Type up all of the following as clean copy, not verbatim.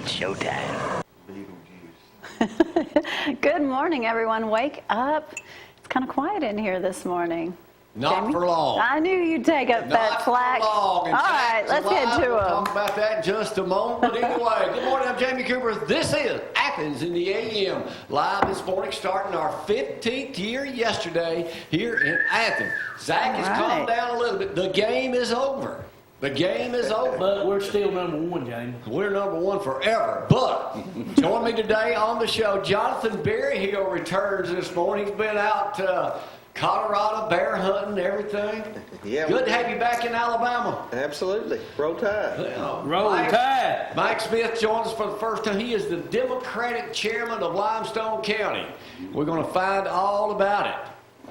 It's showtime. Good morning, everyone. Wake up. It's kind of quiet in here this morning. Not Jamie? for long. I knew you'd take up that slack. All right, let's get to We'll them. talk about that in just a moment. But anyway, good morning. I'm Jamie Cooper. This is Athens in the AM. Live this morning, starting our 15th year yesterday here in Athens. Zack has calmed down a little bit. The game is over. The game is over. But we're still number one, Jamie. We're number one forever. But join me today on the show, Jonathan Berryhill returns this morning. He's been out Colorado, bear hunting, everything. Yeah, good to have you back in Alabama. Absolutely. Roll Tide. Well, Roll Tide. Mike Smith joins us for the first time. He is the Democratic chairman of Limestone County. We're going to find all about it.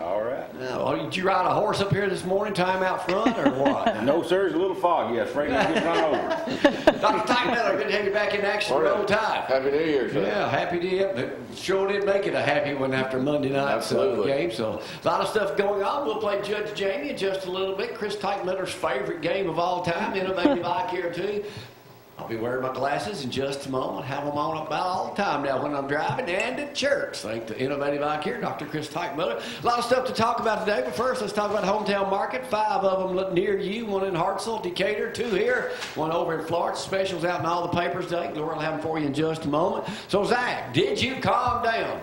All right. Now, did you ride a horse up here this morning, time out front, or what? No, sir. It's a little foggy. I'm afraid to get run over. Dr. Tyke, good to have you back in action. Roll Tide. Happy New Year, sir. Yeah, happy to you. Sure did make it a happy one after Monday night's game. So a lot of stuff going on. We'll play Judge Jamie in just a little bit. Chris Teichmiller's favorite game of all time, Innovative Eye Care 2. I'll be wearing my glasses in just a moment. Have them on about all the time now when I'm driving and at church. Thanks to Innovative Eye Care, Dr. Chris Teichmiller. A lot of stuff to talk about today, but first let's talk about Hometown Market. 5 of them near you, one in Hartselle, Decatur, 2 here, one over in Florence. Specials out in all the papers today. Laura will have them for you in just a moment. So, Zack, did you calm down?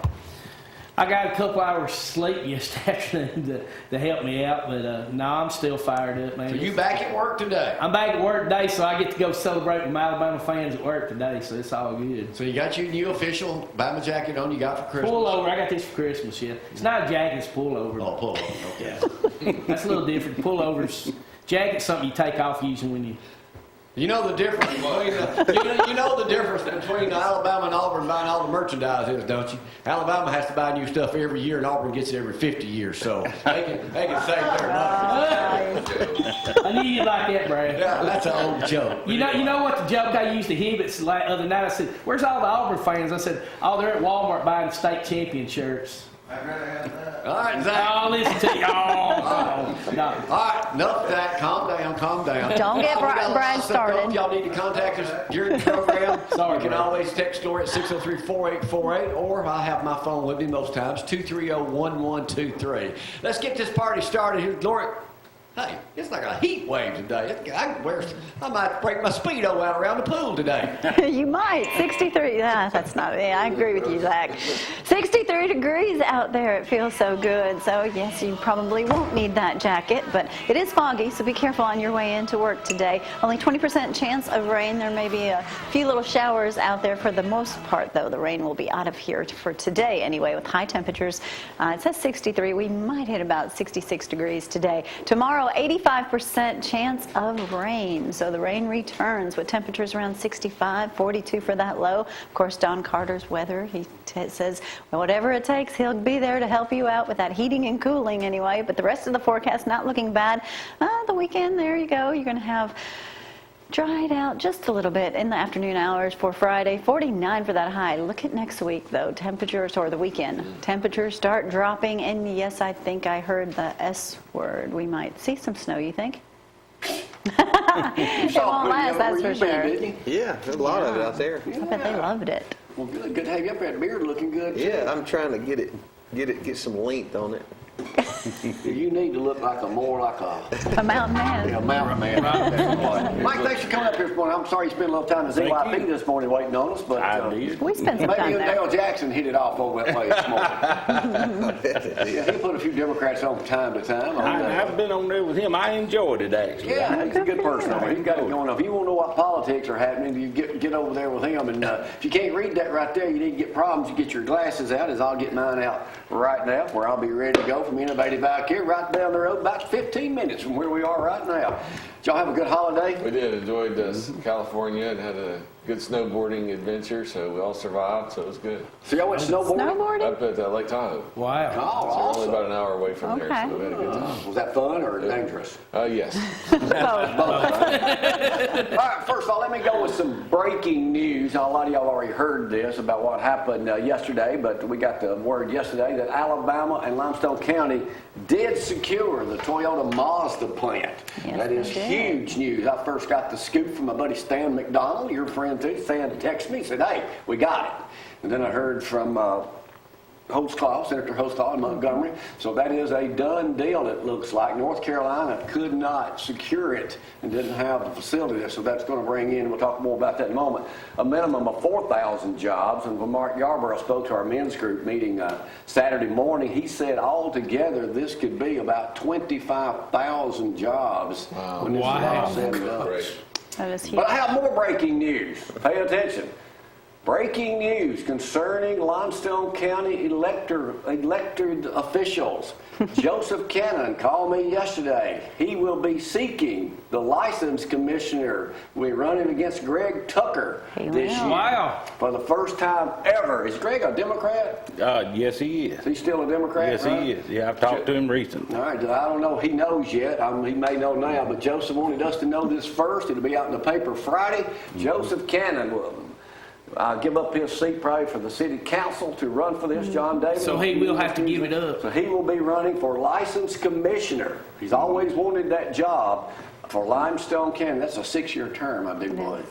I got a couple hours sleep yesterday afternoon to help me out, but no, I'm still fired up, man. So you back at work today? I'm back at work today, so I get to go celebrate with my Alabama fans at work today, so it's all good. So you got your new official Bama jacket on you got for Christmas? Pullover. I got this for Christmas, yeah. It's not a jacket, it's pullover. Oh, pullover, okay. Yeah. That's a little different. Pullover's jacket's something you take off using when you... You know the difference between you know the difference between Alabama and Auburn buying all the merchandise is, don't you? Alabama has to buy new stuff every year, and Auburn gets it every 50 years. So they can save their money. I knew you'd like that, Brad. Yeah, that's an old joke. You know what the joke I used to Hibbets like other night? I said, "Where's all the Auburn fans?" I said, "Oh, they're at Walmart buying state champion shirts." All right, Zack. I'll listen to you. No. All right, enough of that. Calm down. Don't get Brad started. Y'all need to contact us during the program. Sorry, you can Brad. always text Lori at 603-4848, or I have my phone with me most times, 230-1123. Let's get this party started here. Lori, hey, it's like a heat wave today. I might break my Speedo out around the pool today. You might. 63. That's not me. I agree with you, Zack. 63 degrees out there. It feels so good. So, yes, you probably won't need that jacket, but it is foggy, so be careful on your way into work today. Only 20% chance of rain. There may be a few little showers out there. For the most part, though, the rain will be out of here for today anyway, with high temperatures. It says 63. We might hit about 66 degrees today. Tomorrow, 85% chance of rain. So the rain returns with temperatures around 65, 42 for that low. Of course, Don Carter's weather, he says whatever it takes, he'll be there to help you out with that heating and cooling anyway. But the rest of the forecast not looking bad. The weekend, there you go. You're going to have dried out just a little bit in the afternoon hours for Friday. 49 for that high. Look at next week, though. Temperatures, or the weekend. Temperatures start dropping, and yes, I think I heard the S word. We might see some snow, you think? It won't last, that's for sure. Yeah, there's a lot of it out there. I bet they loved it. Well, good to have you up there. The beard looking good. Yeah, I'm trying to get some length on it. You need to look more like A mountain man. a mountain man. Right. Mike, thanks for coming up here this morning. I'm sorry you spent a little time at ZYP this morning waiting on us, but We spent some maybe time you and there. Dale Jackson hit it off over that way this morning. Yeah, he put a few Democrats on from time to time. I've been on there with him. I enjoyed it, actually. Yeah, he's a good person. He's got it going on. If you want to know what politics are happening, you get over there with him. And if you can't read that right there, you need to get problems. You get your glasses out, as I'll get mine out right now, where I'll be ready to go from Innovative Eye Care right down the road, about 15 minutes from where we are right now. Did y'all have a good holiday? We did. Enjoyed California and had a good snowboarding adventure, so we all survived, so it was good. So y'all went snowboarding? Up at Lake Tahoe. Wow. Oh, So we're awesome. only about an hour away from there, Okay. so we had a good time. Was that fun or dangerous? Yes. Both. All right, first of all, let me go with some breaking news. A lot of y'all already heard this about what happened yesterday, but we got the word yesterday that Alabama and Limestone County did secure the Toyota Mazda plant. Yes, That is they did. huge news. I first got the scoop from my buddy Stan McDonald, your friend too. Stan texted me and said, hey, we got it. And then I heard from Senator Holtzclaw in Montgomery. So that is a done deal, it looks like. North Carolina could not secure it and didn't have the facility there. So that's going to bring in, we'll talk more about that in a moment, a minimum of 4,000 jobs. And when Mark Yarborough spoke to our men's group meeting Saturday morning, he said altogether this could be about 25,000 jobs when this is all said and done. That is huge. But I have more breaking news. Pay attention. Breaking news concerning Limestone County elected officials. Joseph Cannon called me yesterday. He will be seeking the license commissioner. We're running against Greg Tucker this year. Wow. For the first time ever. Is Greg a Democrat? Yes, he is. Is he still a Democrat? Yes, right? he is. Yeah, I've talked to him recently. All right, I don't know if he knows yet. He may know now, but Joseph wanted us to know this first. It'll be out in the paper Friday. Joseph Cannon will give up his seat probably for the city council to run for this, John Davis. So he will have to give it up. So he will be running for license commissioner. He's always wanted that job for Limestone County. That's a 6-year term, I do believe.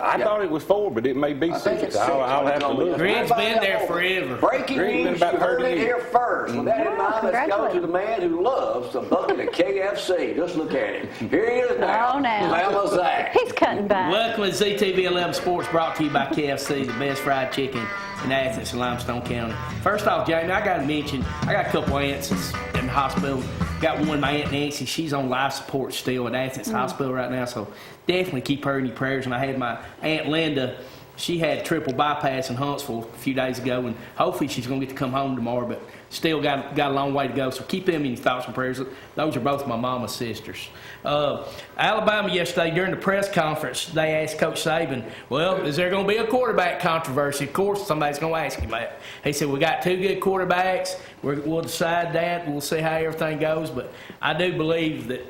I thought it was 4, but it may be I think 6. it's 6. I'll have to look. Greg's been there forever. Breaking Greg's been news, you about heard 30 it here first. With that in mind, let's go to the man who loves a bucket of KFC. Just look at him. Here he is now. Oh, now. Bama Zack. He's cutting back. Welcome to ZTV 11 Sports, brought to you by KFC, the best fried chicken in Athens and Limestone County. First off, Jamie, I got to mention, I got a couple aunts that's in the hospital. Got one, my Aunt Nancy. She's on life support still at Athens Hospital right now, so definitely keep her in your prayers. And I had my Aunt Linda. She had triple bypass in Huntsville a few days ago, and hopefully she's going to get to come home tomorrow, but still got a long way to go. So keep them in your thoughts and prayers. Those are both my mama's sisters. Alabama yesterday during the press conference, they asked Coach Saban, well, is there going to be a quarterback controversy? Of course, somebody's going to ask him that. He said, we got 2 good quarterbacks. We'll decide that. We'll see how everything goes. But I do believe that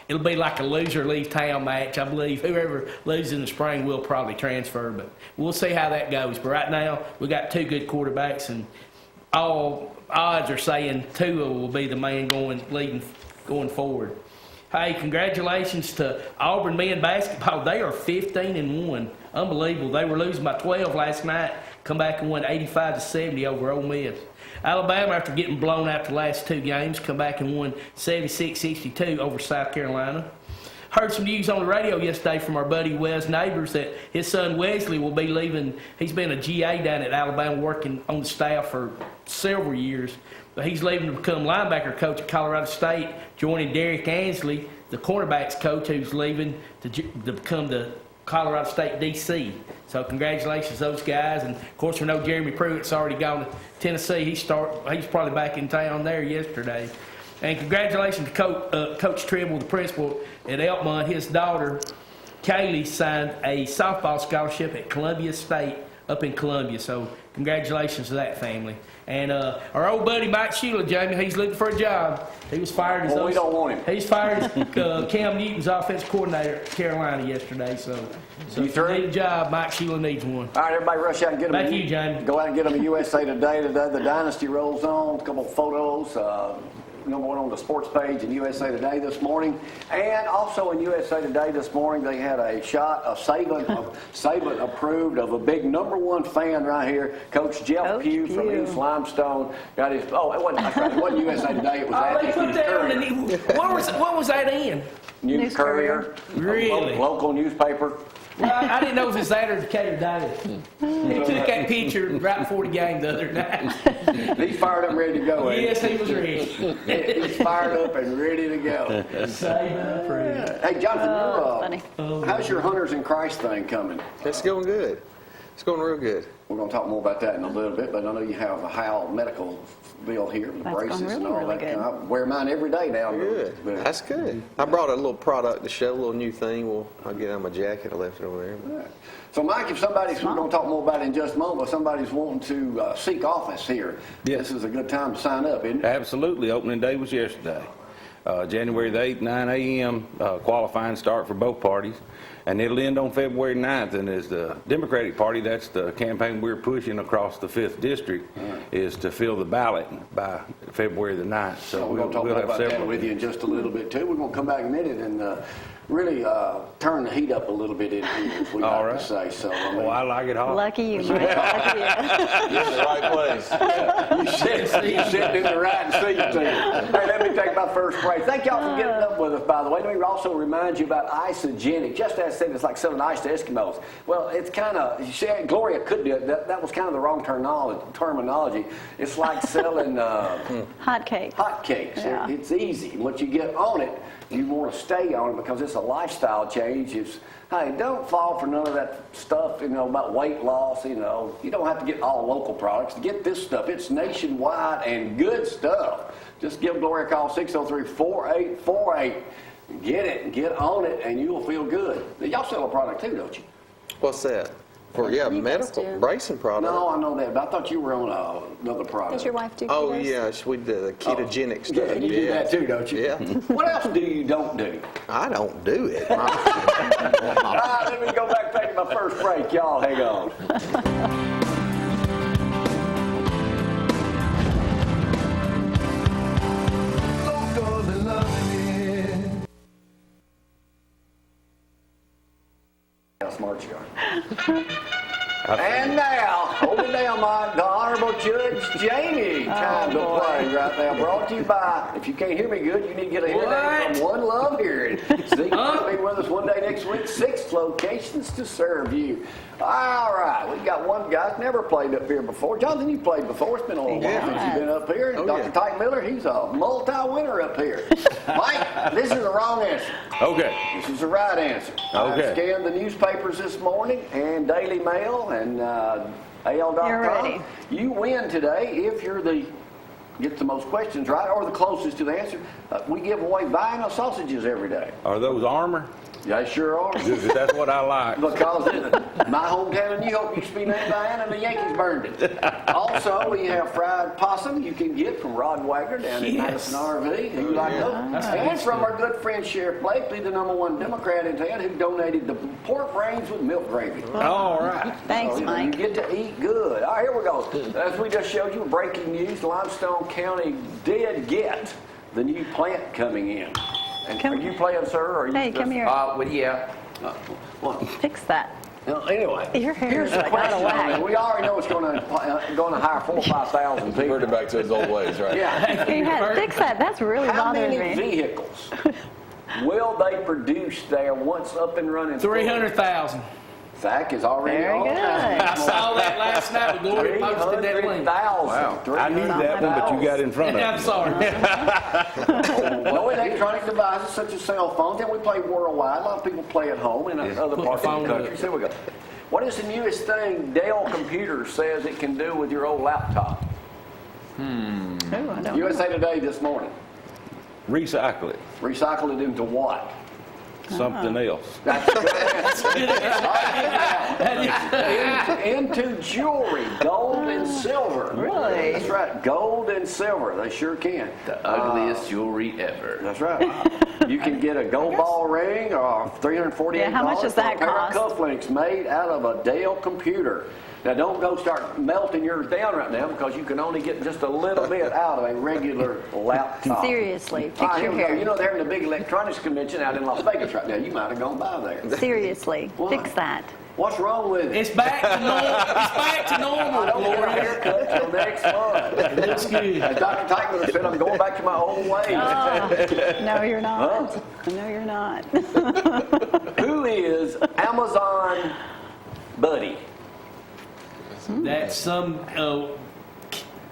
it'll be like a loser leave town match. I believe whoever loses in the spring will probably transfer, but we'll see how that goes. But right now, we got 2 good quarterbacks, and all odds are saying Tua will be the man going forward. Hey, congratulations to Auburn men basketball. They are 15-1. Unbelievable. They were losing by 12 last night. Come back and won 85-70 over Ole Miss. Alabama, after getting blown out the last 2 games, come back and won 76-62 over South Carolina. Heard some news on the radio yesterday from our buddy Wes Neighbors that his son Wesley will be leaving. He's been a GA down at Alabama working on the staff for several years. But he's leaving to become linebacker coach at Colorado State, joining Derek Ansley, the cornerbacks coach, who's leaving to become the Colorado State DC. So congratulations to those guys. And of course, we know Jeremy Pruitt's already gone to Tennessee. He's probably back in town there yesterday. And congratulations to Coach Tribble, the principal at Elkmont. His daughter, Kaylee, signed a softball scholarship at Columbia State up in Columbia. So congratulations to that family. And our old buddy Mike Sheila, Jamie, he's looking for a job. He was fired as we don't want him. He's fired as Cam Newton's offensive coordinator at Carolina yesterday. So if you need a job, Mike Sheila needs one. All right, everybody rush out and get them. Back to you, Jamie. Go out and get them a USA Today. Today the Dynasty rolls on. A couple of photos. Number 1 on the sports page in USA Today this morning. And also in USA Today this morning, they had a shot of Saban approved of a big number 1 fan right here, Coach Jeff Pugh from East Limestone. Got his, it wasn't USA Today, it was Athens News Courier. What was that in? News Courier. Really? Local newspaper. Well, I didn't know if it's that or Decatur Daily. He took that picture right before the game the other night. He's fired up and ready to go. Yes, he was ready. He's fired up and ready to go. Hey, Jonathan, how's your Hunters in Christ thing coming? It's going good. It's going real good. We're going to talk more about that in a little bit, but I know you have a Howell medical bill here, the That's braces going and all really that. good. I wear mine every day now. Good. That's good. I brought a little product to show, a little new thing. I'll get out my jacket. I left it over there. Yeah. So, Mike, if somebody's, we're going to talk more about it in just a moment, if somebody's wanting to seek office here, Yes. this is a good time to sign up, isn't it? Absolutely. Opening day was yesterday. January the 8th, 9 a.m. Qualifying start for both parties. And it'll end on February 9th. And as the Democratic Party, that's the campaign we're pushing across the 5th District, is to fill the ballot by February the 9th. So we're going to talk about that with you in just a little bit, too. We're going to come back in a minute and really turn the heat up a little bit in here, as we like to say. So, I mean, I like it hot. Lucky you, Mike. Lucky you. You're in the right place. You sitting in the right seat, too. Hey, let me take my first break. Thank y'all for getting up with us, by the way. Let me also remind you about isogenic. Just as I said, it's like selling ice to Eskimos. Well, it's kind of, you see, Gloria could do it. That was kind of the wrong terminology. It's like selling Hotcakes. hotcakes. Yeah. It's easy. Once you get on it, you want to stay on it because it's a lifestyle change. Hey, don't fall for none of that stuff, about weight loss. You don't have to get all local products. To get this stuff, it's nationwide and good stuff. Just give Gloria a call, 603-4848. Get it, get on it, and you'll feel good. Y'all sell a product too, don't you? What's that? For You guys medical do. bracing product. No, I know that, but I thought you were on another product. Does your wife do Oh ketos? yeah, we did the ketogenic stuff. Yeah, you do that too, don't you? Yeah. What else do you don't do? I don't do it. All right, let me go back and take my first break. Y'all hang on. How smart you are. And now, hold it down, Mike. The Honorable Judge Jamie. Time to play right now. Brought to you by, if you can't hear me good, you need to get a hearing aid from One Love Hearing. Zeke will be with us one day next week. 6 locations to serve you. All right, we've got one guy who's never played up here before. Jonathan, you played before. It's been a little while since you've been up here. Oh, Dr. yeah. Tyke Miller, he's a multi-winner up here. Mike, this is the wrong answer. Okay. This is the right answer. Okay. I scanned the newspapers this morning and Daily Mail and AL.com. You're ready. You win today if you're get the most questions right or the closest to the answer. We give away Vienna sausages every day. Are those armor? They sure are. That's what I like. Because my hometown in New Hope used to be named Vienna and the Yankees burned it. Also, we have fried possum you can get from Rod Wagner down in Madison RV. You like those? And from our good friend Sheriff Blakely, the #1 Democrat in town, who donated the pork brains with milk gravy. All right. Thanks, You Mike. get to eat good. All right, here we go. As we just showed you, breaking news, Limestone County did get the new plant coming in. And Come- are you playing, sir? Or are you Hey, just, come here. Well, yeah. Fix that. Anyway, Your hair here's is the like out of question. whack. We already know it's going to hire 4,000 or 5,000 people. Reverted back to his old ways, right? Yeah. You had to fix that. That's really How bothering many me. vehicles will they produce there once up and running? 300,000. Zack is already Very on good. that. I saw that last night. Gloria posted that link. 300,000. Wow. I knew that one, but you got in front of I'm me. sorry. No electronic devices such as cell phones. And we play worldwide. A lot of people play at home in other Put parts your of the phone country. up. So here we go. What is the newest thing Dell Computer says it can do with your old laptop? Ooh, I don't know. USA Today this morning. Recycle it. Recycle it into what? Something else. That's a good answer. Into jewelry, gold and silver. Really? That's right, gold and silver. They sure can. The ugliest jewelry ever. That's right. You can get a gold ball ring or $348 Yeah, how much does that for a pair cost? of cufflinks made out of a Dell computer. Now, don't go start melting yours down right now because you can only get just a little bit out of a regular laptop. Seriously, All right, fix here your we go. hair. You know, they're having a big electronics convention out in Las Vegas right now. You might have gone by there. Seriously, What? fix that. What's wrong with it? It's back to normal. It's back to I normal, don't get a Gloria. haircut till next month. It looks good. As Dr. Teichler said, I'm going back to my old ways. No, you're not. No, you're not. Who is Amazon Buddy? That's some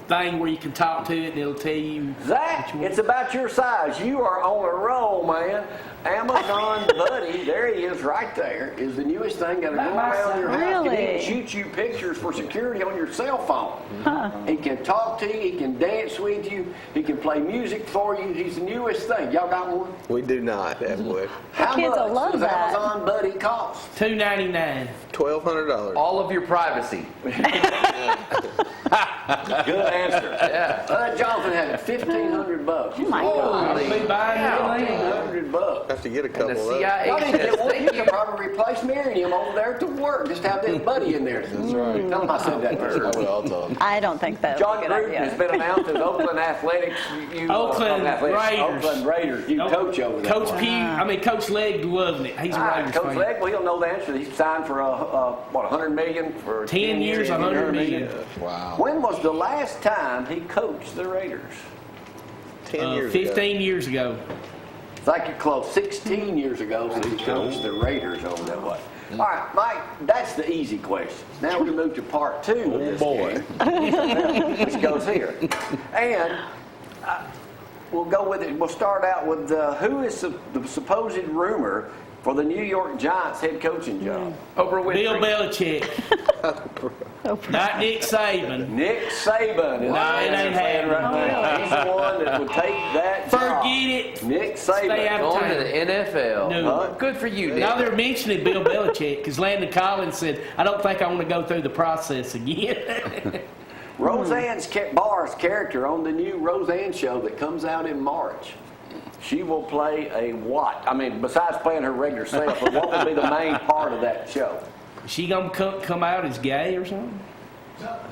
thing where you can talk to it and it'll tell you. Zach, it's about your size. You are on a roll, man. Amazon Buddy, there he is right there, is the newest thing that'll go around your house. Really? He can shoot you pictures for security on your cell phone. He can talk to you, he can dance with you, he can play music for you. He's the newest thing. Y'all got one? We do not have wood. How kids will much love does that. Amazon Buddy cost? $2.99. $1,200. All of your privacy. Good answer. Yeah. Jonathan had $1,500. Oh my I'll be buying everything. $1,500. Have to get a And the couple of those. CIA Y'all need to get one. You says, can probably replace Miriam over there to work. Just have that buddy in there. That's right. Tell him I said that I first. will, I'll tell him. I don't think that John would be a good Gruden has idea. been announced as Oakland Athletics. Oakland Raiders. Oakland Raiders. You coach over there. Coach Legg loving it. He's a Raiders Coach fan. Legg, well, he'll know the answer. He's signed for what, $100 million for 10 years, $100 million. Wow. When was the last time he coached the Raiders? 10 years ago. 15 years ago. It's like you're close. 16 years ago since he coached the Raiders over that way. All right, Mike, that's the easy question. Now we move to part 2 of this game, which goes here. And we'll go with it. We'll start out with who is the supposed rumor for the New York Giants head coaching job? Oprah Winfrey. Bill Belichick. Not Nick Saban. Nick Saban. Is No, it ain't happening. right now. He's the one that would take that job. Forget it. Nick Stay Saban. out of Going to the NFL. No. Good for you, Nick. Now they're mentioning Bill Belichick because Landon Collins said, I don't think I want to go through the process again. Roseanne's Barr's character on the new Roseanne show that comes out in March. She will play a what? I mean, besides playing her regular self, but what will be the main part of that show? Is she going to come out as gay or something?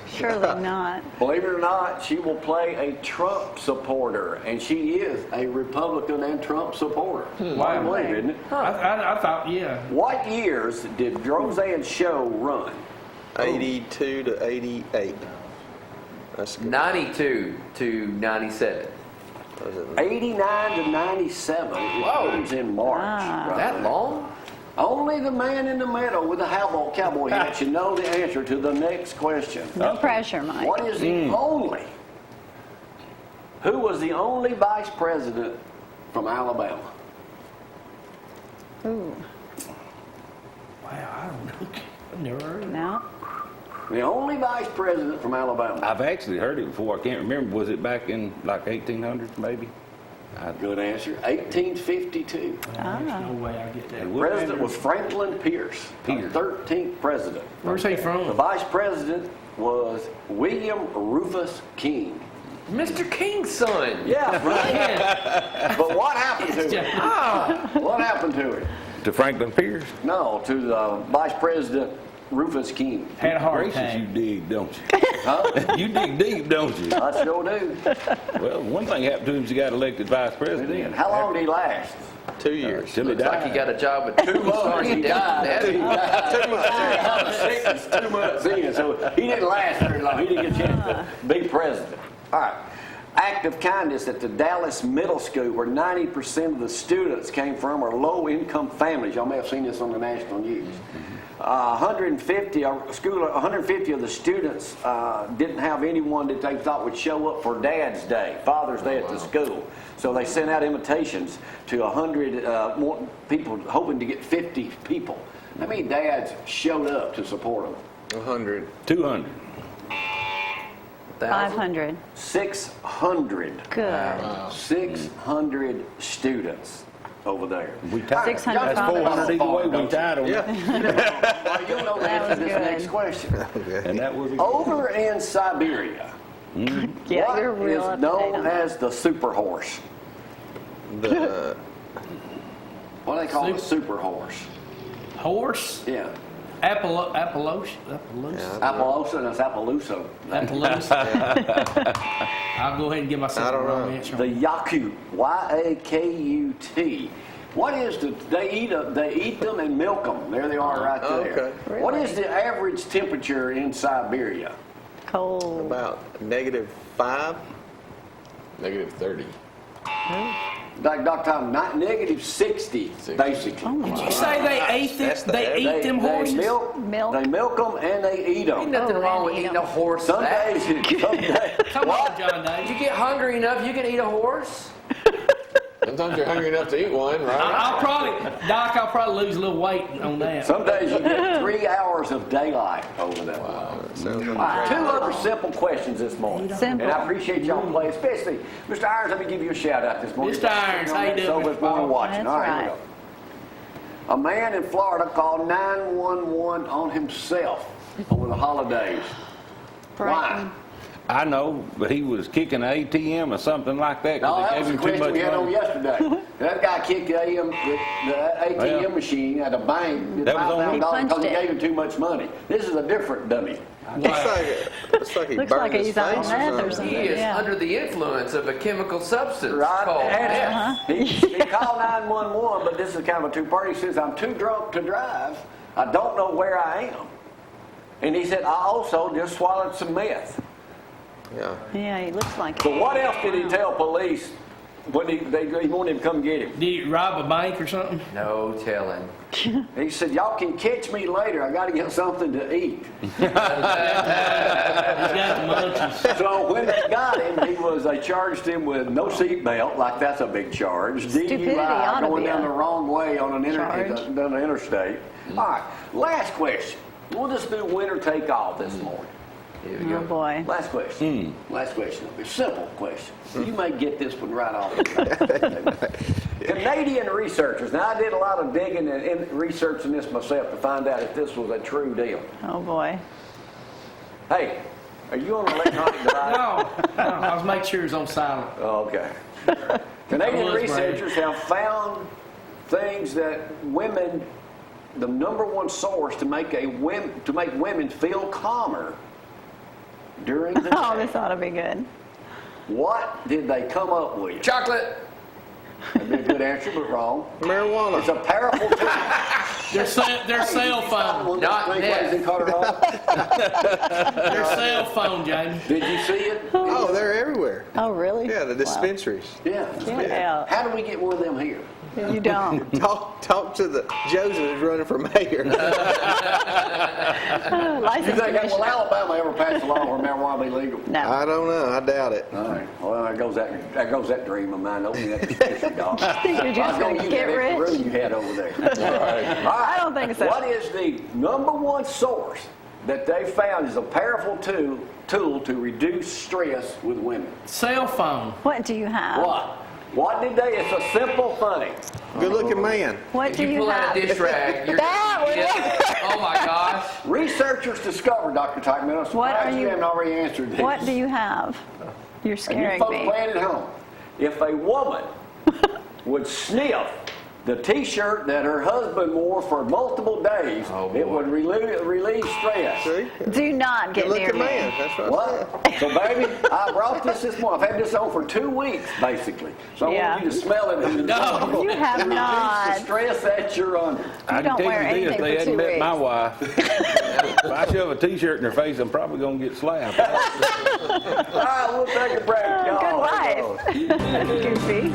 Surely not. Believe it or not, she will play a Trump supporter, and she is a Republican and Trump supporter. Wow. Believe it, isn't it? I thought, yeah. What years did Roseanne's show run? 82 to 88. That's good. 92 to 97. 89 to 97. It runs in March. Ah. That long? Only the man in the middle with the cowboy hat should know the answer to the next question. No pressure, Mike. What is the only? Who was the only vice president from Alabama? Ooh, Wow, I don't know. I've never heard of it. no. The only vice president from Alabama. I've actually heard it before. I can't remember. Was it back in like 1800s maybe? Good answer. 1852. There's no way I get that. President was Franklin Pierce, the 13th president. Where's he The from? vice president was William Rufus King. Mr. King's son. Yeah, right. But what happened to him? What happened to him? To Franklin Pierce? No, to the vice president Rufus King. Had a heart Gracious, attack. you dig, don't you? Huh? You dig deep, don't you? I sure do. Well, one thing happened to him is he got elected vice president. How long did he last? 2 years. Till he Looks like he died. got a job with 2 months. He died. 2 months. 2 months in, so he didn't last very long. He didn't get a chance to be president. All right. Act of kindness at the Dallas Middle School, where 90% of the students came from, are low-income families. Y'all may have seen this on the national news. 150 of the students didn't have anyone that they thought would show up for Dad's Day, Father's Day at the school. So they sent out invitations to 100 more people, hoping to get 50 people. How many dads showed up to support them? 100. 200. 500. 600. Good. 600 students over there. We tied. 600 That's 400 either way. We tied on it. Well, you'll know the That answer to was this good. next question. And that was Over in Siberia, Yeah, what you're real is up to date known on that. as the super horse? The What do they call a super horse? Horse? Yeah. Appaloosa? Appaloosa, and it's Appaloosa. Appaloosa? I'll go ahead and give myself I don't a wrong know. answer. The Yakut, Y-A-K-U-T. What is they eat them and milk them. There they are right Oh, there. okay. What is the average temperature in Siberia? Cold. about -5. Negative 30. Like Dr. Tom, negative 60, basically. Did you say they ate them? That's the They eat them horses? They milk them and they eat Ain't them. nothing wrong with eating a horse. Some Zach. days, Come on, John Day. You get hungry enough, you can eat a horse. Sometimes you're hungry enough to eat one, right? I'll probably lose a little weight on that. Some days you get 3 hours of daylight over that. Sounds All like right, a two great other simple questions this morning. Simple. And I appreciate y'all playing, especially Mr. Irons. Let me give you a shout out this morning. Mr. Irons, how you doing, So Mr. this morning Paul? watching. That's All right, here we right. go. A man in Florida called 911 on himself over the holidays. Why? I know, but he was kicking an ATM or something like that No, because that they was gave the him too question we had on much money. yesterday. That guy kicked the ATM Well, machine at a bank. that was on- He $5,000 because punched he it. gave him too much money. This is a different dummy. Looks like he Looks burned like his he's face on meth or something. He is Yeah. under the influence of a chemical substance Right? called And meth. he called 911, but this is kind of a two-party. He says, I'm too drunk to drive. I don't know where I am. And he said, I also just swallowed some meth. Yeah. Yeah, he looks like it. So what else did he tell police when he wanted him to come get him? Did you rob a bank or something? No telling. He said, y'all can catch me later. I got to get something to eat. He's got the munchies. So when they got him, they charged him with no seatbelt, like that's a big charge. Stupidity ought DUI, to going be down a the wrong way on an charge. down the interstate. All right, last question. We'll just do winner take all this morning. Here we Oh go. boy. Last question. Last question. It'll be a simple question. You may get this one right off the bat. Canadian researchers. Now, I did a lot of digging and researching this myself to find out if this was a true deal. Oh boy. Hey, are you on an electronic device? No, I was making sure it was on silent. Oh, okay. Canadian I was, researchers have found things that women, the number one source to make women feel calmer during the Oh, day. this ought to be good. What did they come up with? Chocolate. That'd be a good answer, but wrong. Marijuana. It's a powerful tool. Their cell phone. Not Three in Colorado. Their cell phone, Jamie. Did you see it? Oh, they're everywhere. Oh, really? Yeah, the Wow. dispensaries. Yeah. Get out. How do we get one of them here? You don't. Talk to the Joseph who's running for mayor. You License think that, commission. will Alabama ever pass a law where marijuana be legal? No. I don't know. I doubt it. All right. Well, there goes that dream of mine. Opening that dispensary, dog. think you're just gonna get that rich? room you had over there. All right. I don't think so. What is the number one source that they found is a powerful tool to reduce stress with women? Cell phone. What do you have? What? What did they? It's a simple thing. Good-looking man. What If do you you pull out have? a dish rag, you're That gonna get, oh my gosh. Researchers discovered, Dr. Teichman, I'm What surprised are you you- haven't already answered this. What do you have? You're And you scaring folks me. playing at home, if a woman would sniff the T-shirt that her husband wore for multiple days, Oh, it boy. would relieve stress. See? Do not get near Good-looking me. man. That's what I What? So, baby, I brought this morning. I've had this on for 2 weeks, basically. So I Yeah. want you to smell it. No. You have To reduce not. the stress that you're under. I don't can wear tell you this, anything they for hadn't 2 met my weeks. wife. If I shove a T-shirt in her face, I'm probably going to get slapped. All right, we'll take a break, y'all. Good wife. Goofy.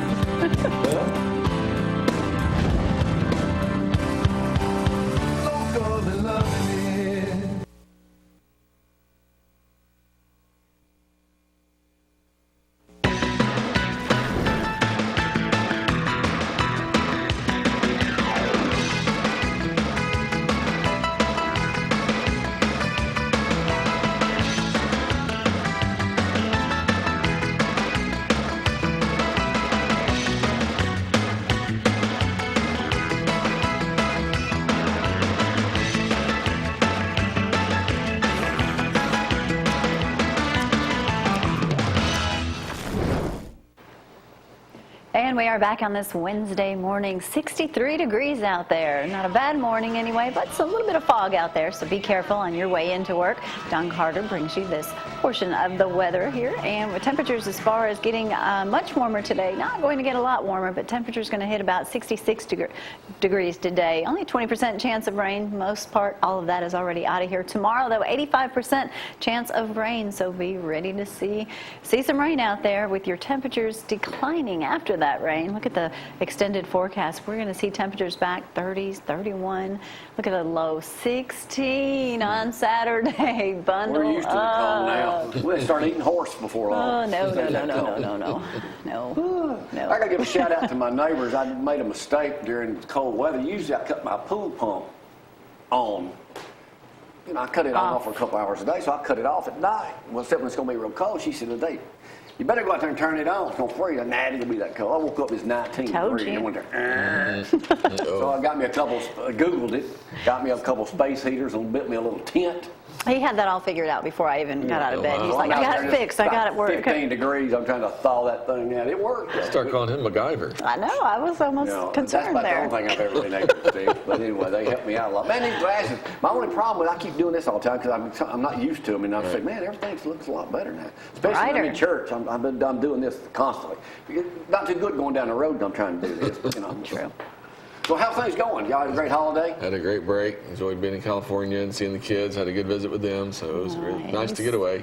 And we are back on this Wednesday morning. 63 degrees out there. Not a bad morning anyway, but it's a little bit of fog out there, so be careful on your way into work. Don Carter brings you this portion of the weather here. And with temperatures as far as getting much warmer today, not going to get a lot warmer, but temperatures going to hit about 66 degrees today. Only 20% chance of rain. Most part, all of that is already out of here. Tomorrow, though, 85% chance of rain, so be ready to see some rain out there with your temperatures declining after that rain. Look at the extended forecast. We're going to see temperatures back 30s, 31. Look at a low 16 on Saturday. Bundle We're used to the cold now. We'll start eating horse before long. Oh, no. I gotta give a shout out to my neighbors. I made a mistake during cold weather. Usually I cut my pool pump on. You know, I cut it on for a couple hours a day, so I cut it off at night. Well, except when it's gonna be real cold, she said today, you better go out there and turn it on. It's gonna freeze. Nah, it ain't gonna be that cold. I woke up, it's 19 Told degrees. you. And I went there. So I got me a couple, Googled it, got me a couple space heaters and bit me a little tent. He had that all figured out before I even got out of bed. He's like, I got it fixed. I got it working. 15 degrees. I'm trying to thaw that thing out. It worked. Start calling him MacGyver. I know. I was almost concerned that's there. about the only thing I've ever been able to fix. But anyway, they helped me out a lot. Man, these glasses, my only problem is I keep doing this all the time because I'm not used to them. And I'm saying, man, everything looks a lot better now. Especially when I'm in church. I'm doing this constantly. Not too good going down the road when I'm trying to do this. But, True. So how's things going? Y'all had a great holiday? Had a great break. Enjoyed being in California and seeing the kids. Had a good visit with them. So it was really nice to get away.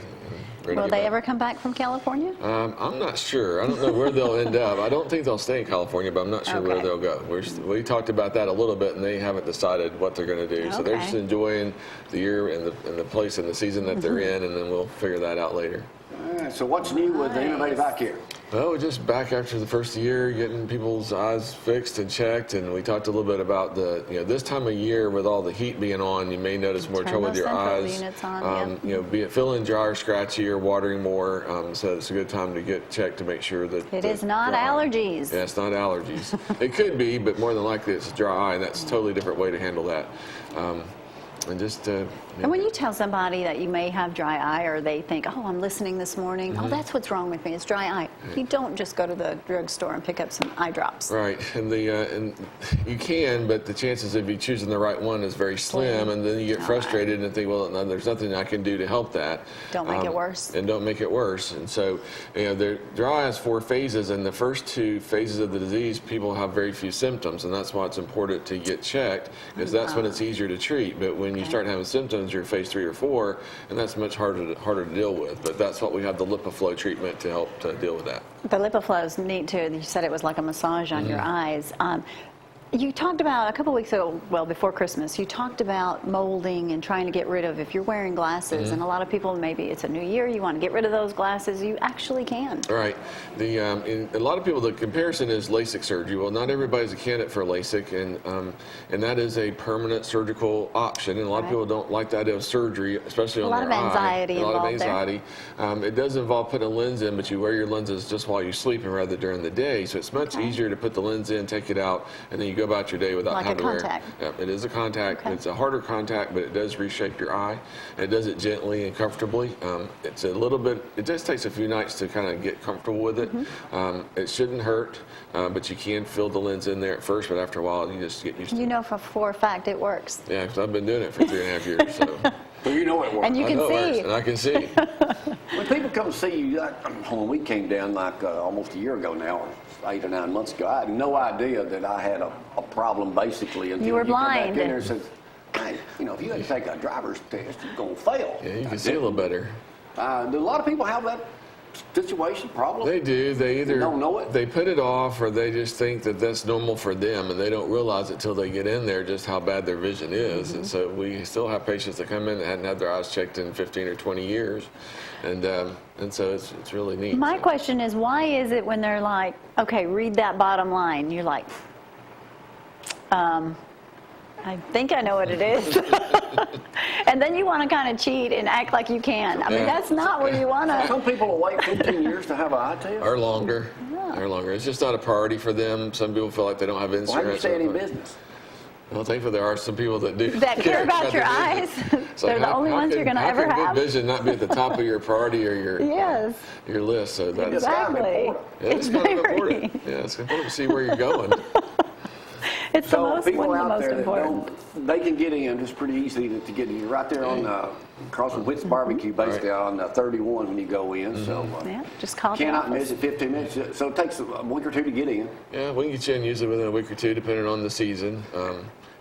Will they ever come back from California? I'm not sure. I don't know where they'll end up. I don't think they'll stay in California, but I'm not sure where they'll go. We talked about that a little bit, and they haven't decided what they're going to do. So they're just enjoying the year and the place and the season that they're in, and then we'll figure that out later. All right, so what's new with the Innovative Eye Care? Well, we're just back after the first year, getting people's eyes fixed and checked, and we talked a little bit about this time of year with all the heat being on, you may notice more trouble with your eyes. Be it feeling dry or scratchy or watering more, so it's a good time to get checked to make sure that it is not allergies. Yeah, it's not allergies. It could be, but more than likely it's dry eye, and that's a totally different way to handle that. And just. And when you tell somebody that you may have dry eye, or they think, "Oh, I'm listening this morning. Oh, that's what's wrong with me. It's dry eye." You don't just go to the drugstore and pick up some eye drops. Right, and and you can, but the chances of you choosing the right one is very slim, and then you get frustrated and think, "Well, no, there's nothing I can do to help that." Don't make it worse. And don't make it worse. And so, the dry eye has 4 phases, and the first 2 phases of the disease, people have very few symptoms, and that's why it's important to get checked, because that's when it's easier to treat. But when you start having symptoms, you're phase 3 or 4, and that's much harder to deal with. But that's what we have the LipiFlow treatment to help to deal with that. The LipiFlow is neat too. You said it was like a massage on your eyes. You talked about a couple weeks ago, well, before Christmas, you talked about molding and trying to get rid of, if you're wearing glasses, and a lot of people, maybe it's a new year, you want to get rid of those glasses, you actually can. Right. In a lot of people, the comparison is LASIK surgery. Well, not everybody's a candidate for LASIK, and that is a permanent surgical option, and a lot of people don't like the idea of surgery, especially on their eye. A lot of anxiety involved. A lot of anxiety. It does involve putting a lens in, but you wear your lenses just while you're sleeping rather than during the day, so it's much easier to put the lens in, take it out, and then you go about your day without having to wear it. Like a Yeah, contact. it is a contact. It's a harder contact, but it does reshape your eye. It does it gently and comfortably. It's a little bit, it just takes a few nights to kind of get comfortable with it. It shouldn't hurt, but you can feel the lens in there at first, but after a while you just get used to it. You know for a fact it works. Yeah, because I've been doing it for 3.5 years, so. Well, you know it works. And you can I know it works, see. and I can see. When people come see you, when we came down almost a year ago now, or 8 or 9 months ago, I had no idea that I had a problem basically until You were come back blind. in there and said, hey, if you had to take a driver's test, you're going to fail. Yeah, you can see a little better. Do a lot of people have that situation, problem? They do. They either don't know it? They put it off, or they just think that that's normal for them, and they don't realize it till they get in there just how bad their vision is. And so we still have patients that come in that hadn't had their eyes checked in 15 or 20 years, and so it's really neat. My question is, why is it when they're like, okay, read that bottom line, you're like, I think I know what it is. And then you want to kind of cheat and act like you can. I mean, that's not where you want to. Some people will wait 15 years to have an eye test. Or longer. Or longer. It's just not a priority for them. Some people feel like they don't have insurance. Why do you stay in business? Well, thankfully there are some people that do. That care about your eyes. They're the only ones you're going to ever How have. can good vision not be at the top of your priority or your Yes. your list? So that's Exactly. it's kind of important. Yeah, it's important to see where you're going. It's the most, people one of the out most there important. they can get in. It's pretty easy to get in. Right there on across from Whit's Barbecue, basically on 31 when you go in. So Yeah, just call the cannot office. miss it. 15 minutes. So it takes a week or two to get in. Yeah, we can get you in usually within a week or two, depending on the season.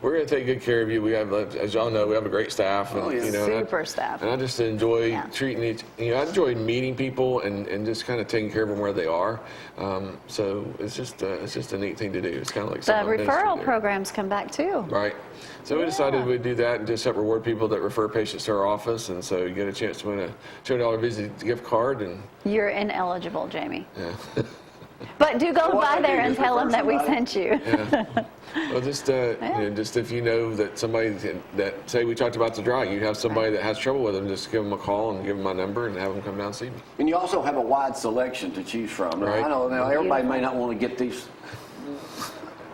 we're going to take good care of you. We have, as y'all know, we have a great staff. And, you know, Super staff. And I just enjoy treating each, I enjoy meeting people and just kind of taking care of them where they are. So it's just a neat thing to do. It's kind of like The some ministry referral there. programs come back too. Right. So we decided we'd do that and just help reward people that refer patients to our office. And so you get a chance to win a $200 visit gift card. And You're ineligible, Jamie. yeah. But do go what by they do, there and just tell them refer that we somebody? sent you. Yeah. Well, just just if you know that somebody that say we talked about the drawing, you have somebody that has trouble with them, just give them a call and give them my number and have them come down and see me. And you also have a wide selection to choose from. Now, Right. I know now everybody may not want to get these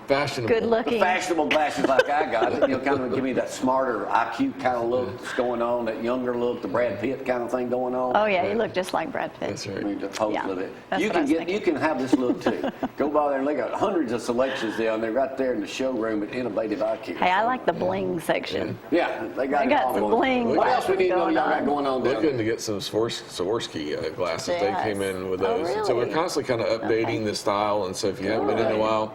Fashionable. Good looking. fashionable glasses like I got. Kind of give me that smarter IQ kind of look that's going on, that younger look, the Brad Pitt kind of thing going on. Oh yeah, you look just like Brad Pitt. That's I right. mean, just hopefully Yeah, that that's you what I can was get, thinking. you can have this look too. Go by there and look at hundreds of selections down there, right there in the showroom at Innovative Eye Care. Hey, I like the bling section. Yeah, they got They it got all some going. bling What else we need to know going y'all got on. going on down Looking there? to get some Swarovski glasses. They Yes. came in with Oh, those. And so we're really? constantly kind of updating the style. And so if you haven't been in a while,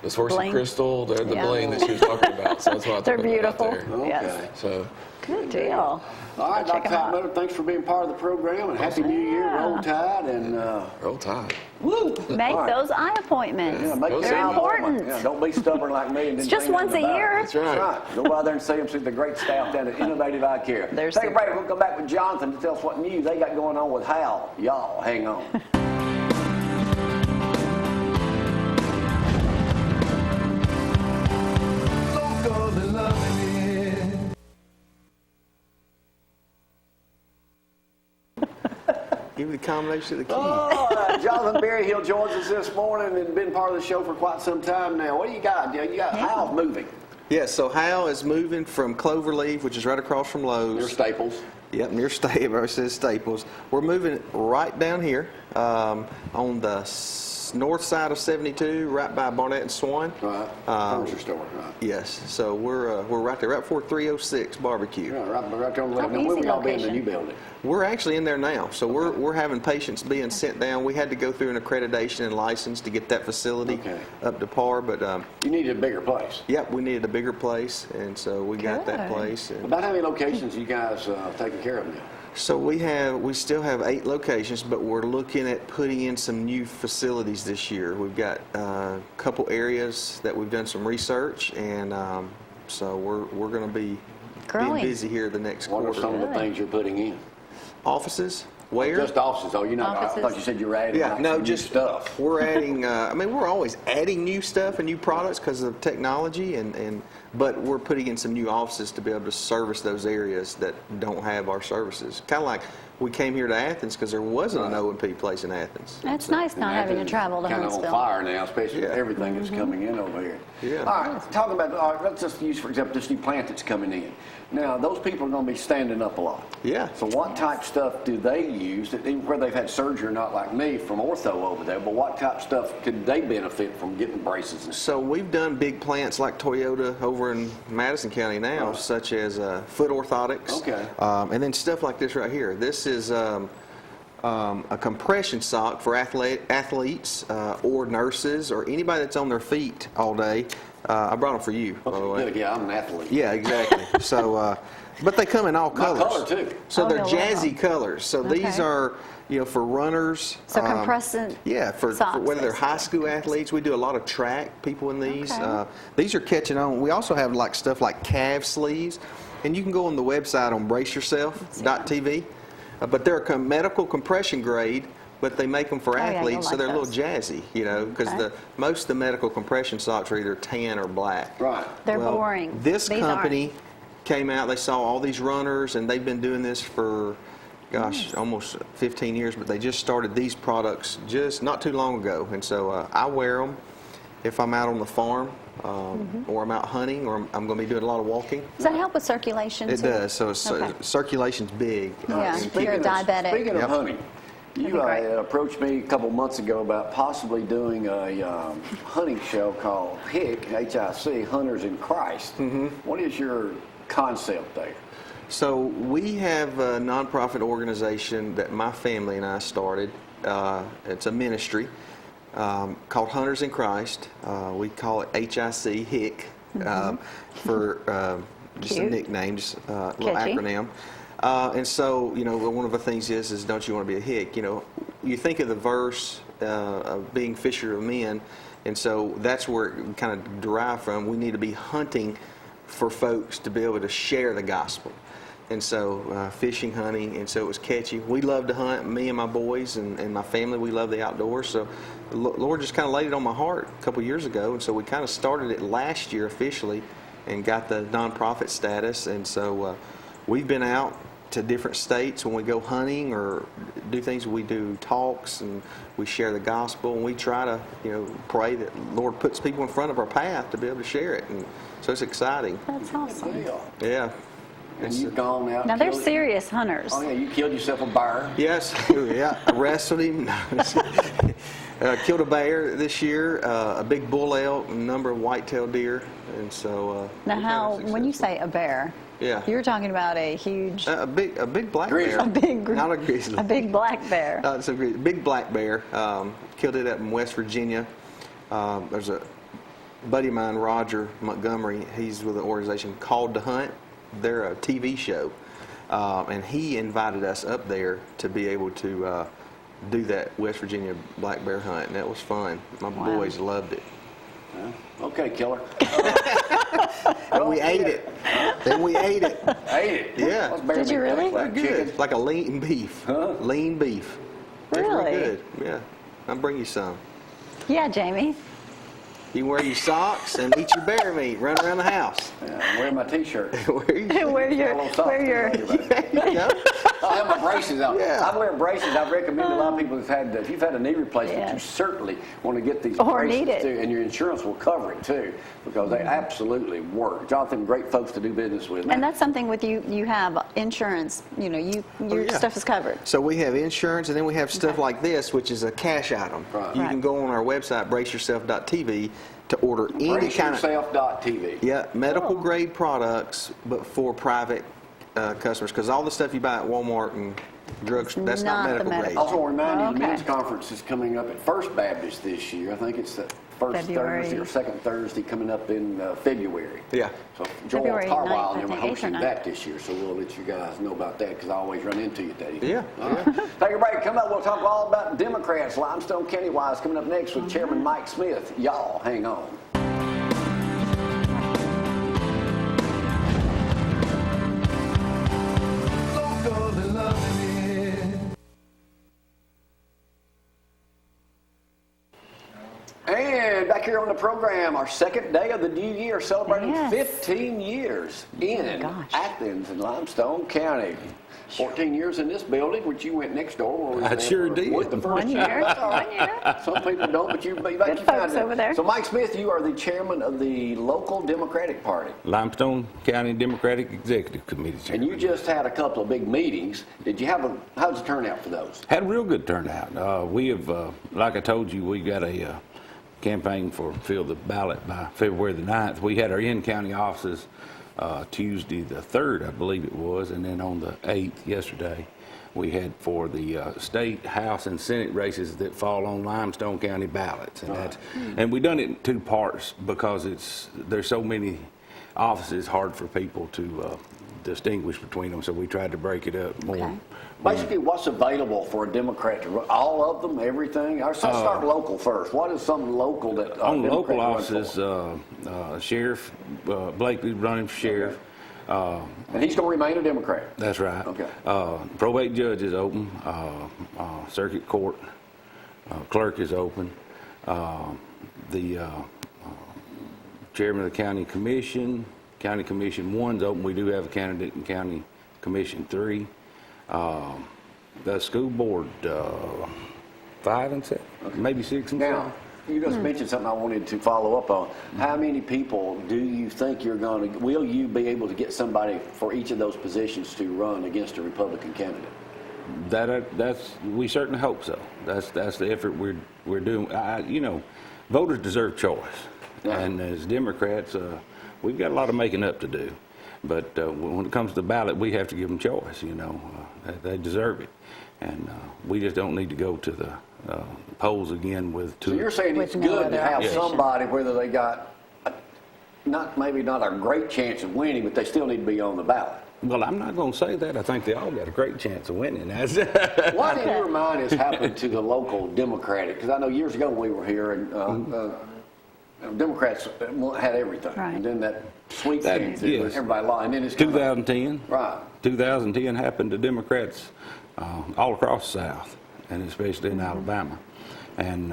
the Swarovski Bling. crystal, they're the Yeah. bling that she was talking about. So that's why I They're talked about beautiful. there. Okay. Yes. So Good deal. All right, Check Dr. 'em out. Miller, thanks for being part of the program, and Happy New Year, Roll Tide, and roll tide. woo! Make All right. those eye appointments. Yeah, make Those They're an important. appointment. Yeah, don't be stubborn like me. And It's didn't just think once a nothing about year. it. That's right. That's right. Go by there and see them, see the great staff down at Innovative Eye Care. They're Take a super. break. We'll come back with Jonathan to tell us what new they got going on with Hal. Y'all, hang on. Give me the combination of the key. All right, Jonathan Berryhill joins us this morning and been part of the show for quite some time now. What do you got? You got Hal moving. Yeah, so Hal is moving from Cloverleaf, which is right across from Lowe's. Near Staples. Yep, near Staples. It says Staples. We're moving right down here on the north side of 72, right by Barnett and Swan. Right. Furniture store. Right. Yes, so we're right there, right before 306 barbecue. Yeah, right there on the left. How Now, where easy we all be in the location. new building? We're actually in there now, so we're having patients being sent down. We had to go through an accreditation and license to get that facility up to par, but You needed a bigger place. yep, we needed a bigger place, and so we got that Good. place. And About how many locations you guys taking care of now? so we still have 8 locations, but we're looking at putting in some new facilities this year. We've got a couple areas that we've done some research, and so we're going to be Growing. being busy here the next What are quarter. some of the Good. things you're putting in? Offices, where? Just offices. Oh, you're not. I Offices. thought you said you were adding Yeah, like, no, some new just stuff. We're adding. I mean, we're always adding new stuff and new products because of technology, but we're putting in some new offices to be able to service those areas that don't have our services. Kind of like we came here to Athens because there wasn't an O&P place in Athens. That's nice not having to travel to Kind of on Huntsville. fire now, especially with Yeah. everything that's coming in over here. Yeah. All right, talking about. All right, let's just use, for example, this new plant that's coming in. Now, those people are going to be standing up a lot. Yeah. So, what type stuff do they use? Where they've had surgery, or not like me from ortho over there, but what type of stuff could they benefit from getting braces and stuff? So we've done big plants like Toyota over in Madison County now, Right. such as foot orthotics. Okay. And then stuff like this right here. This is a compression sock for athletes or nurses or anybody that's on their feet all day. I brought them for you, by the way. Good, yeah, I'm an athlete. Yeah, exactly. So, but they come in all My colors. color, too. So Oh, they're they'll jazzy love colors. So these Okay. are, for runners. So compressant Yeah, for socks, whether they're high basically. school athletes, we do a lot of track people in these. Okay. These are catching on. We also have like stuff like calf sleeves, and you can go on the website on braceyourself.tv. But they're a medical compression grade, but they make them for yeah, you'll athletes, so like they're a little those. jazzy, because Okay. most of the medical compression socks are either tan or black. Right. They're Well, boring. This These company came out, they saw all these runners, and they've been doing this for, almost 15 years, but they just started these products just not too long ago. And so I wear them if I'm out on the farm, or I'm out hunting, or I'm going to be doing a lot of walking. Does that help with circulation It too? does, so Okay. circulation's big. Yeah, And if you're a diabetic. Speaking Yep. of hunting, you That'd be great. approached me a couple months ago about possibly doing a hunting show called HIC, H-I-C, Hunters in Christ. What is your concept there? So we have a nonprofit organization that my family and I started. It's a ministry called Hunters in Christ. We call it HIC, HIC, for just a Cute. nickname, just a little Catchy. acronym. And so, one of the things is don't you want to be a hick? You think of the verse of being fisher of men, and so that's where it kind of derived from. We need to be hunting for folks to be able to share the gospel. And so fishing, hunting, and so it was catchy. We love to hunt, me and my boys and my family, we love the outdoors. So the Lord just kind of laid it on my heart a couple years ago, and so we kind of started it last year officially and got the nonprofit status. And so we've been out to different states when we go hunting or do things. We do talks and we share the gospel, and we try to pray that the Lord puts people in front of our path to be able to share it. And so it's exciting. That's awesome. Yeah. And you've gone out. Now, they're killed- serious hunters. Oh yeah, you killed yourself a bear. Yes, yeah, wrestled him. Killed a bear this year, a big bull elk, a number of white-tailed deer, and so. Now, we've had when you success. say a bear, Yeah. you're talking about a huge, A big black Grizzly. bear. a big, Not a grizzly. a big black bear. It's a big black bear. Killed it up in West Virginia. There's a buddy of mine, Roger Montgomery. He's with an organization called To Hunt. They're a TV show, and he invited us up there to be able to do that West Virginia black bear hunt, and that was fun. My boys loved it. Okay, killer. And we ate it. Then we ate it. Ate it. Yeah. What's bear Did you meat? really? Like Good. chicken? It's like a lean beef. Huh? Lean beef. It's Really? good. Yeah. I'll bring you some. Yeah, Jamie. You can wear your socks and eat your bear meat. Run around the house. Yeah, I'm wearing my T-shirt. Where you? Wear your, There you go. I have my braces on. Yeah. I'm wearing braces. I've recommended a lot of people who've had, if you've had a knee replacement, you Yes. certainly want to get these Or braces need it. too, and your insurance will cover it too, because they absolutely work. Jonathan, great folks to do business with. And that's something with you. You have insurance. Your yeah. stuff is covered. So we have insurance, and then we have stuff like this, which is a cash item. Right. You Right. can go on our website, braceyourself.tv, to order any kind of BraceYourself.tv. medical grade products, but for private customers, because all the stuff you buy at Walmart and drugs, that's not Not the medical grade. medical. Also, remind you, the Okay. men's conference is coming up at First Baptist this year. I think it's the first February. Thursday or second Thursday coming up in February. Yeah. So Joel February Carwile 9th, I and them are think, 8th or hosting 9th. that this year, so we'll let you guys know about that because I always run into you, Dave. Yeah, All right. Take a break. Come up, we'll talk all about Democrats, Limestone County wise, coming up next with Chairman Mike Smith. Y'all hang on. And back here on the program, our second day of the new year, celebrating Yes. 15 years in gosh. Athens and Limestone County. 14 years in this building, which you went next door. Where we I was sure for did. The first 1 year. That's all right. 1 year. Some people don't, but you Good found folks it. over there. So, Mike Smith, you are the chairman of the local Democratic Party. Limestone County Democratic Executive Committee And Chairman. you just had a couple of big meetings. Did you have how's the turnout for those? Had a real good turnout. We have, like I told you, we got a campaign for fill the ballot by February the 9th. We had our in-county offices Tuesday the 3rd, I believe it was, and then on the 8th yesterday, we had for the state, house, and senate races that fall on Limestone County ballots. And we done it in two parts because there's so many offices, it's hard for people to distinguish between them, so we tried to break it up more. Okay. Basically, what's available for a Democrat to run? All of them, everything? Let's start local first. What is something local that On Democrat local runs for? offices, Sheriff Blakely's running for sheriff. And he's going to remain a Democrat. That's right. Okay. Probate judge is open. Circuit court clerk is open. The chairman of the county commission 1's open. We do have a candidate in county commission 3. The school board 5 and 7, maybe 6 and 7. Now, you just mentioned something I wanted to follow up on. How many people do you think will you be able to get somebody for each of those positions to run against a Republican candidate? We certainly hope so. That's the effort we're doing. Voters deserve choice, Right. and as Democrats, we've got a lot of making up to do. But when it comes to the ballot, we have to give them choice. They deserve it, and we just don't need to go to the polls again with two. So you're saying With it's no good other to have opposition. somebody, whether they got maybe not a great chance of winning, but they still need to be on the ballot. Well, I'm not going to say that. I think they all got a great chance of winning. What in your mind has happened to the local Democratic? Because I know years ago we were here and Democrats had everything. Right. And then that sweep thing, yes. everybody lied. And then it's 2010. Right. 2010 happened to Democrats all across the South, and especially in Alabama. And,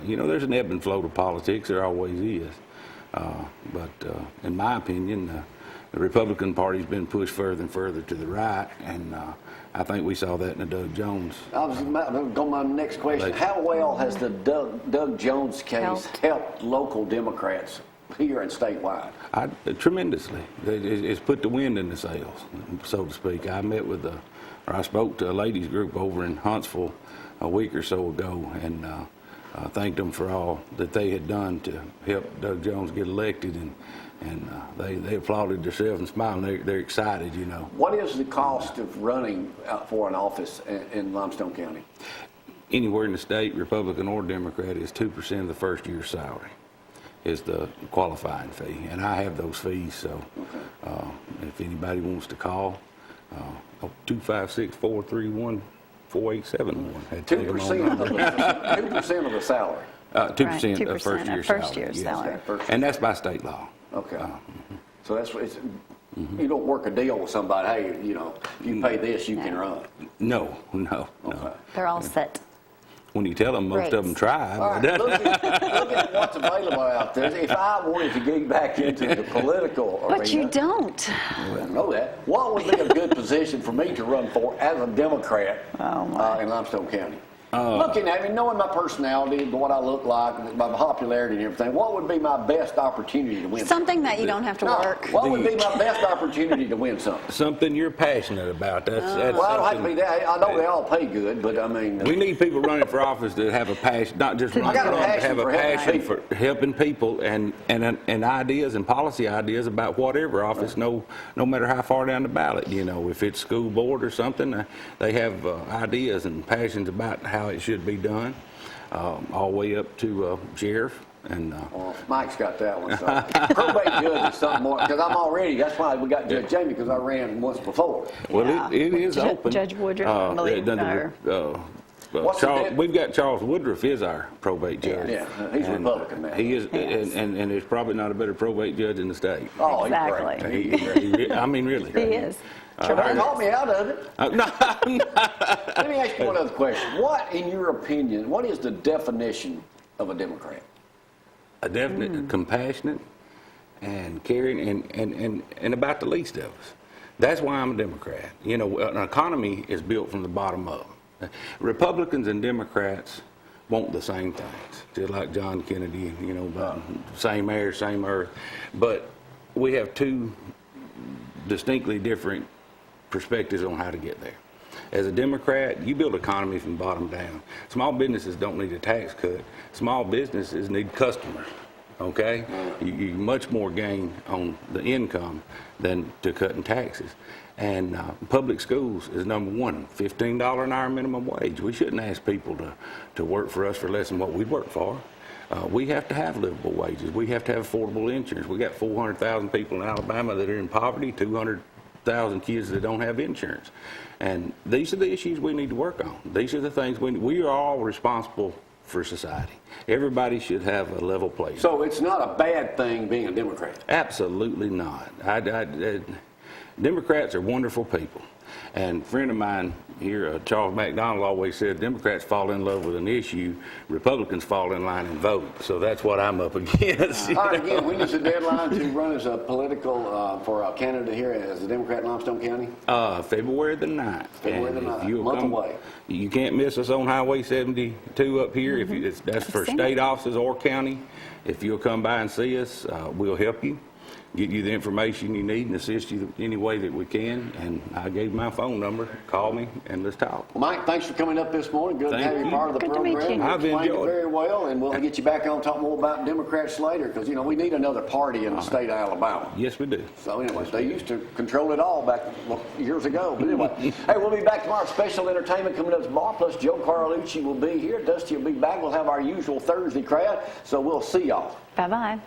there's an ebb and flow to politics. There always is. But in my opinion, the Republican Party's been pushed further and further to the right, and I think we saw that in the Doug Jones. I was going to my next question. How well has the Doug Jones case helped local Democrats here and statewide? Tremendously. It's put the wind in the sails, so to speak. I spoke to a ladies group over in Huntsville a week or so ago, and thanked them for all that they had done to help Doug Jones get elected, and they applauded themselves and smiled. They're excited, What is the cost of running for an office in Limestone County? Anywhere in the state, Republican or Democrat, is 2% of the first year's salary is the qualifying fee. And I have those fees, so if anybody wants to call, 256-431-4871. 2% of the salary. 2% of first year's salary. And that's by state law. Okay. So you don't work a deal with somebody, hey, if you pay this, you can run. No. Okay. They're all set. When you tell them, most of them try. All right, look at what's available out there. If I wanted to get back into the political arena. But you don't. I know that. What would be a good position for me to run for as a Democrat in Limestone County? Looking at me, knowing my personality, what I look like, my popularity and everything, what would be my best opportunity to win? Something that you don't have to work. What would be my best opportunity to win something? Something you're passionate about. That's well, I don't have to be that. I know they all pay good, but I mean. We need people running for office that have a passion, not just running for office, have a passion for helping people and ideas and policy ideas about whatever office, no matter how far down the ballot. If it's school board or something, they have ideas and passions about how it should be done, all the way up to sheriff. And well, Mike's got that one. So. Probate judge is something more, because that's why we got Judge Jamie, because I ran once before. Well, it is open. Judge Woodruff, I believe. We've got Charles Woodruff is our probate judge. Yeah, he's a Republican now. He is, and there's probably not a better probate judge in the state. Oh, exactly. He's great. I mean, really. He is. Don't call me out of it. No. Let me ask you one other question. What, in your opinion, what is the definition of a Democrat? A definite compassionate and caring and about the least of us. That's why I'm a Democrat. An economy is built from the bottom up. Republicans and Democrats want the same things, just like John Kennedy, same air, same earth. But we have two distinctly different perspectives on how to get there. As a Democrat, you build economy from the bottom down. Small businesses don't need a tax cut. Small businesses need customers, okay? You much more gain on the income than to cutting taxes. And public schools is number one, $15 an hour minimum wage. We shouldn't ask people to work for us for less than what we work for. We have to have livable wages. We have to have affordable insurance. We got 400,000 people in Alabama that are in poverty, 200,000 kids that don't have insurance. And these are the issues we need to work on. These are the things we are all responsible for society. Everybody should have a level playing. So it's not a bad thing being a Democrat? Absolutely not. Democrats are wonderful people. And a friend of mine here, Charles McDonald, always said Democrats fall in love with an issue, Republicans fall in line and vote. So that's what I'm up against. All right, again, when is the deadline to run as a political for a candidate here as a Democrat in Limestone County? February the 9th. February the 9th, month away. You can't miss us on Highway 72 up here. That's for state offices or county. If you'll come by and see us, we'll help you, get you the information you need and assist you any way that we can. And I gave my phone number. Call me and let's talk. Well, Mike, thanks for coming up this morning. Good to have you part of the Good program. to meet you. I've explained enjoyed it very well, and we'll get you back on talk more about Democrats later, because we need another party in the state of Alabama. Yes, we do. So anyway, they used to control it all back years ago. But anyway, hey, we'll be back tomorrow. Special entertainment coming up to Bar, plus Joe Carlucci will be here. Dusty will be back. We'll have our usual Thursday crowd. So we'll see y'all. Bye-bye.